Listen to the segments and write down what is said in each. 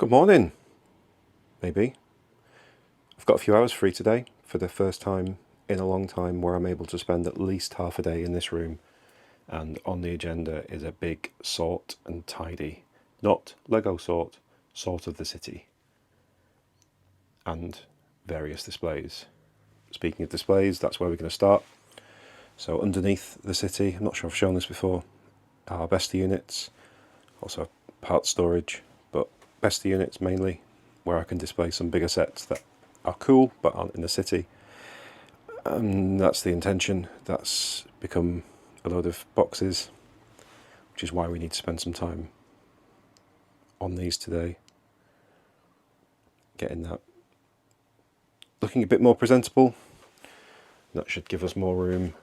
Good morning, maybe. I've got a few hours free today for the first time in a long time where I'm able to spend at least half a day in this room. And on the agenda is a big sort and tidy, not Lego sort of the city, and various displays. Speaking of displays, that's where we're going to start. So underneath the city, I'm not sure I've shown this before, are Besta units, also parts storage, but Besta units mainly, where I can display some bigger sets that are cool but aren't in the city. And that's the intention. That's become a load of boxes, which is why we need to spend some time on these today, getting that looking a bit more presentable. That should give us more room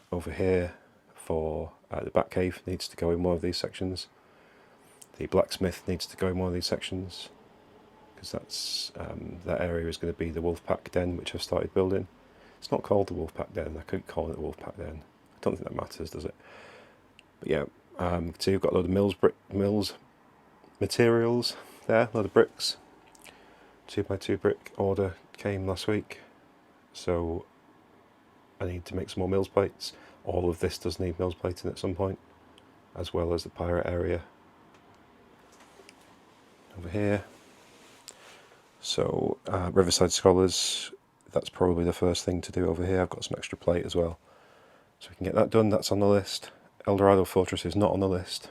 over here for the back cave needs to go in one of these sections. The blacksmith needs to go in one of these sections, because that's that area is going to be the Wolfpack Den, which I've started building. It's not called the Wolfpack Den. I could call it the Wolfpack Den. I don't think that matters, does it? But yeah, so you've got a load of mills materials there, a load of bricks. 2x2 brick order came last week, so I need to make some more mills plates. All of this does need mills plating at some point, as well as the pirate area over here. So Riverside Scholars, that's probably the first thing to do over here. I've got some extra plate as well, so we can get that done. That's on the list. Eldorado Fortress is not on the list.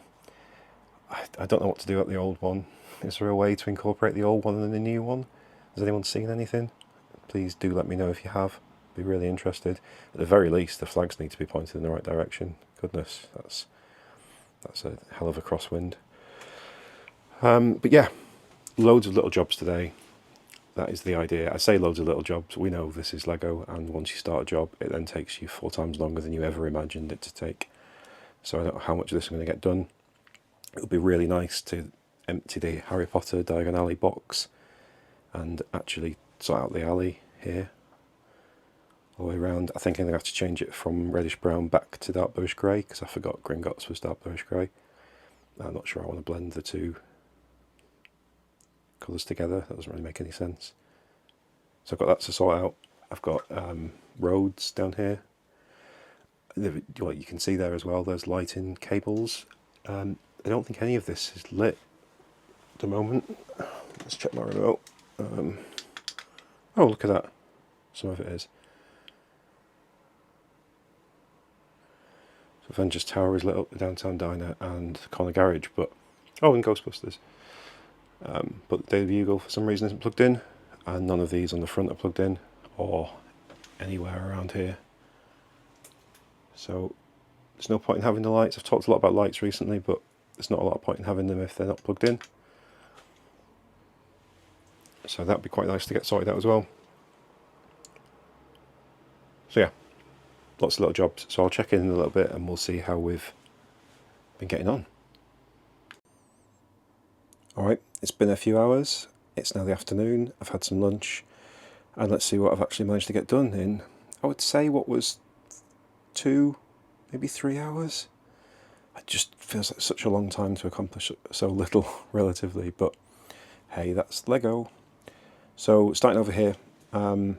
I don't know what to do at the old one. Is there a way to incorporate the old one and the new one? Has anyone seen anything? Please do let me know if you have. I'd be really interested. At the very least, the flags need to be pointed in the right direction. Goodness, that's a hell of a crosswind. But yeah, loads of little jobs today. That is the idea. I say loads of little jobs. We know this is Lego, and once you start a job, it then takes you 4 times longer than you ever imagined it to take. So I don't know how much of this I'm going to get done. It would be really nice to empty the Harry Potter Diagon Alley box and actually sort out the alley here all the way around. I think I'm going to have to change it from reddish brown back to dark bluish grey, because I forgot Gringotts was dark bluish grey. I'm not sure I want to blend the two colours together. That doesn't really make any sense. So I've got that to sort out. I've got roads down here. What you can see there as well, there's lighting cables. I don't think any of this is lit at the moment. Let's check my remote. Oh, look at that. Some of it is. So Avengers Tower is lit up, the Downtown Diner and Corner Garage, but... Oh, and Ghostbusters. But the Daily Bugle for some reason isn't plugged in, and none of these on the front are plugged in, or anywhere around here. So there's no point in having the lights. I've talked a lot about lights recently, but there's not a lot of point in having them if they're not plugged in. So that'd be quite nice to get sorted out as well. So yeah, lots of little jobs. So I'll check in a little bit and we'll see how we've been getting on. Alright, it's been a few hours. It's now the afternoon. I've had some lunch. And let's see what I've actually managed to get done in, I would say, what was 2, maybe 3 hours? It just feels like such a long time to accomplish so little, relatively, but hey, that's Lego. So, starting over here, I've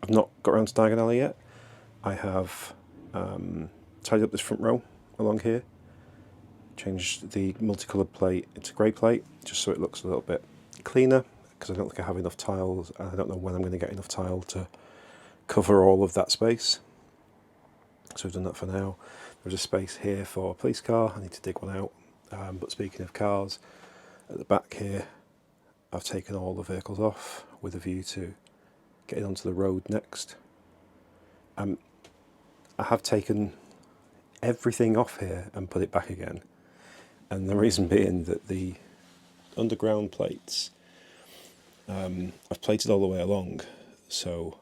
not got around to Diagon Alley yet. I have tidied up this front row along here, changed the multicoloured plate into grey plate, just so it looks a little bit cleaner, because I don't think I have enough tiles, and I don't know when I'm going to get enough tile to cover all of that space. So we've done that for now. There's a space here for a police car. I need to dig one out. But speaking of cars, at the back here, I've taken all the vehicles off with a view to getting onto the road next. I have taken everything off here and put it back again. And the reason being that the underground plates, I've plated all the way along, so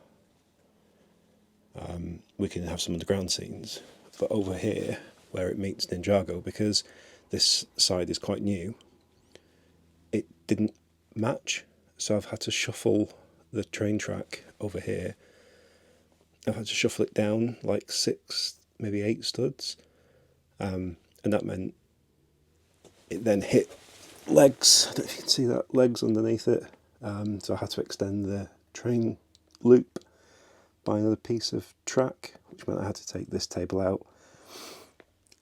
we can have some underground scenes. But over here, where it meets Ninjago, because this side is quite new, it didn't match, so I've had to shuffle the train track over here. I've had to shuffle it down like 6, maybe 8 studs, and that meant it then hit legs. I don't know if you can see that, legs underneath it. So I had to extend the train loop by another piece of track, which meant I had to take this table out,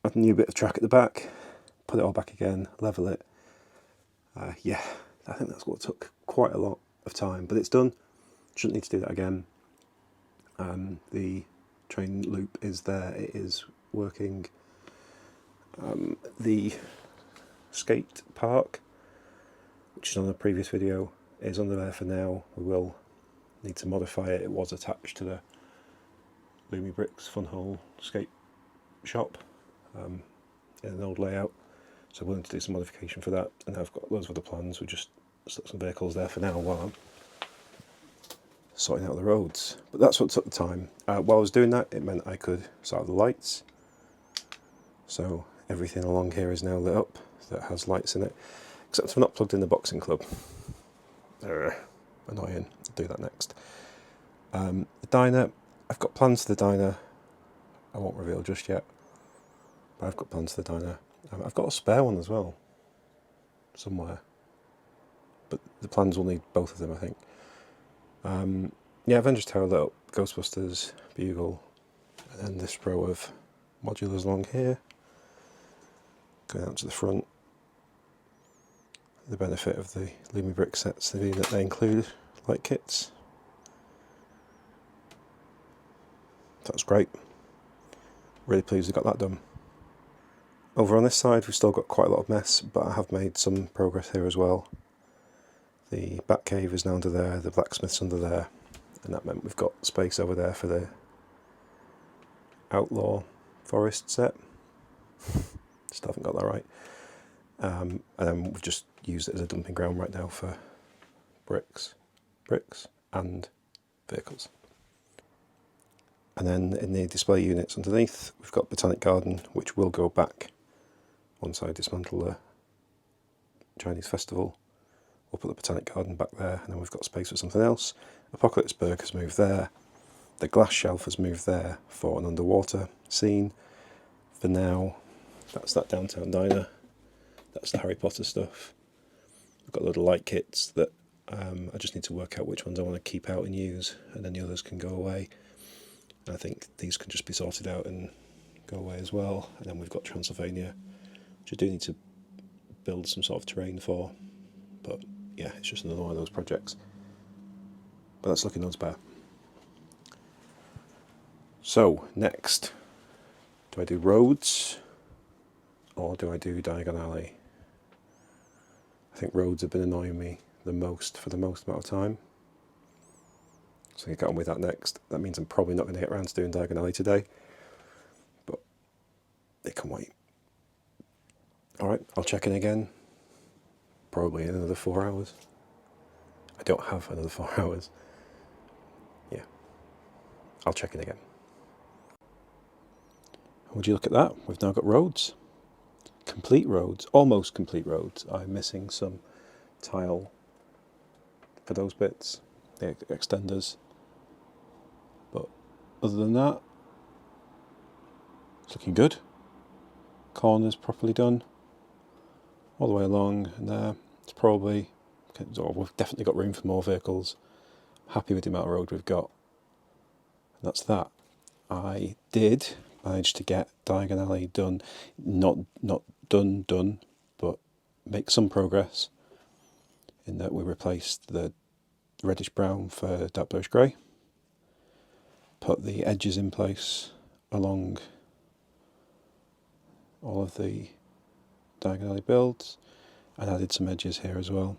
add a new bit of track at the back, put it all back again, level it. Yeah, I think that's what took quite a lot of time, but it's done. Shouldn't need to do that again. The train loop is there, it is working. The skate park, which is on the previous video, is under there for now. We will need to modify it. It was attached to the Loomy Bricks Funhole skate shop in an old layout, so we're going to do some modification for that, and I've got loads of other plans. We just stuck some vehicles there for now while I'm sorting out the roads, but that's what took the time. While I was doing that, it meant I could sort out the lights, so everything along here is now lit up that has lights in it, except for not plugged in the boxing club. Annoying. I'll do that next. The diner, I've got plans for the diner. I won't reveal just yet, but I've got plans for the diner. I've got a spare one as well, somewhere, but the plans will need both of them, I think. Yeah, Avengers Tower lit up, Ghostbusters, Bugle, and then this row of modulars along here, going out to the front. The benefit of the Loomy Brick sets being that they include light kits. That's great. Really pleased we got that done. Over on this side we've still got quite a lot of mess, but I have made some progress here as well. The Batcave is now under there, the blacksmith's under there, and that meant we've got space over there for the Outlaw Forest set. Still haven't got that right. And then we've just used it as a dumping ground right now for bricks and vehicles. And then in the display units underneath, we've got Botanic Garden, which will go back once I dismantle the Chinese festival. We'll put the Botanic Garden back there, and then we've got space for something else. Apocalypseburg has moved there. The glass shelf has moved there for an underwater scene. For now, that's that downtown diner. That's the Harry Potter stuff. I've got a load of light kits that I just need to work out which ones I want to keep out and use, and then the others can go away. And I think these can just be sorted out and go away as well. And then we've got Transylvania, which I do need to build some sort of terrain for. But yeah, it's just another one of those projects. But that's looking not bad. So, next, do I do roads or do I do Diagon Alley? I think roads have been annoying me the most for the most amount of time. So I get on with that next. That means I'm probably not going to get around to doing Diagon Alley today, but it can wait. Alright, I'll check in again, probably in another 4 hours. I don't have another 4 hours. Yeah, I'll check in again. Would you look at that? We've now got roads. Complete roads, almost complete roads. I'm missing some tile for those bits, the extenders. But other than that, it's looking good. Corners properly done. All the way along, and there, it's probably, we've definitely got room for more vehicles. Happy with the amount of road we've got. And that's that. I did manage to get Diagon Alley done, not done, but make some progress in that we replaced the reddish brown for dark bluish grey, put the edges in place along all of the Diagon Alley builds, and added some edges here as well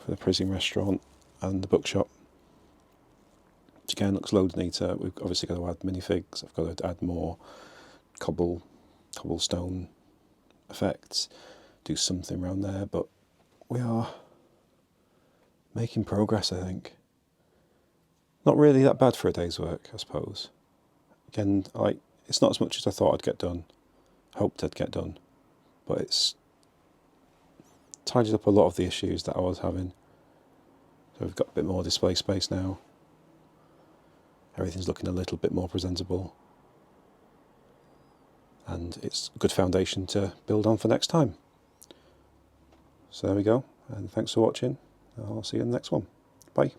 for the Prison Restaurant and the bookshop, which again looks loads neater. We've obviously got to add minifigs. I've got to add more cobblestone effects, do something around there, but we are making progress, I think. Not really that bad for a day's work, I suppose. Again, it's not as much as I thought I'd get done, hoped I'd get done, but it's tidied up a lot of the issues that I was having. So we've got a bit more display space now. Everything's looking a little bit more presentable. And it's a good foundation to build on for next time. So there we go, and thanks for watching. I'll see you in the next one. Bye.